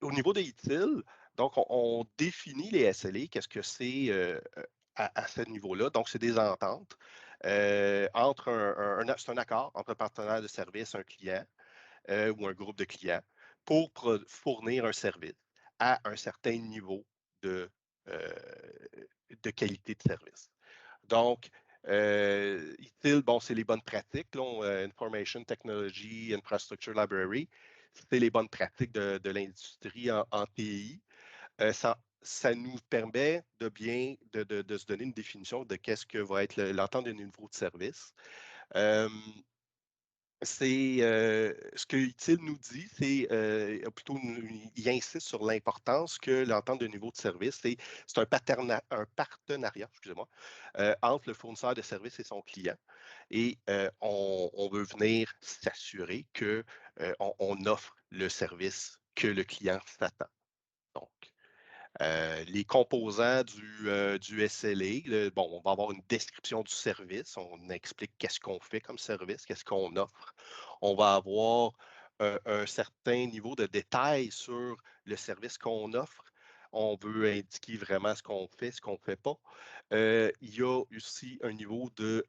Au niveau des ITIL, donc on définit les SLA, qu'est-ce que c'est à ce niveau-là. Donc, c'est des ententes entre c'est un accord entre un partenaire de service, un client ou un groupe de clients pour fournir un service à un certain niveau de, euh, de qualité de service. Donc, ITIL, bon, c'est les bonnes pratiques, là, Information Technology Infrastructure Library, c'est les bonnes pratiques de l'industrie en TI. Ça nous permet de bien de se donner une définition de qu'est-ce que va être l'entente de niveau de service. Euh, ce que ITIL nous dit, c'est plutôt il insiste sur l'importance que l'entente de niveau de service, c'est un partenariat, excusez-moi, entre le fournisseur de services et son client. Et on veut venir s'assurer que on offre le service que le client s'attend. Donc, les composants du SLA, bon, on va avoir une description du service, on explique qu'est-ce qu'on fait comme service, qu'est-ce qu'on offre. On va avoir un certain niveau de détail sur le service qu'on offre. On veut indiquer vraiment ce qu'on fait, ce qu'on ne fait pas. Il y a aussi un niveau de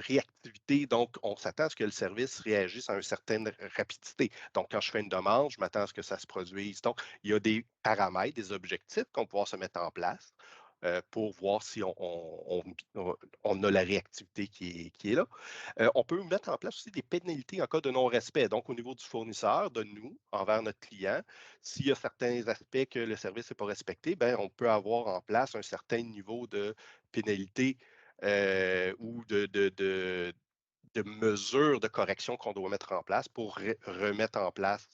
réactivité. Donc, on s'attend à ce que le service réagisse à une certaine rapidité. Donc, quand je fais une demande, je m'attends à ce que ça se produise. Donc, il y a des paramètres, des objectifs qu'on va pouvoir se mettre en place pour voir si on a la réactivité qui est là. On peut mettre en place aussi des pénalités en cas de non-respect. Donc, au niveau du fournisseur, de nous, envers notre client, s'il y a certains aspects que le service n'est pas respecté, ben, on peut avoir en place un certain niveau de pénalité ou de mesures de correction qu'on doit mettre en place pour remettre en place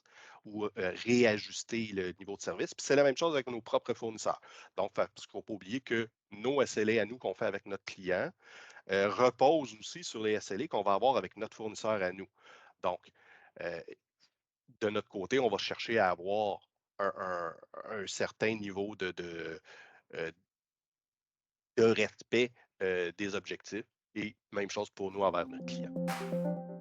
ou réajuster le niveau de service. Puis c'est la même chose avec nos propres fournisseurs. Donc, parce qu'il ne faut pas oublier que nos SLA à nous qu'on fait avec notre client reposent aussi sur les SLA qu'on va avoir avec notre fournisseur à nous. Donc, euh, de notre côté, on va chercher à avoir un certain niveau euh, de respect des objectifs et même chose pour nous envers notre client.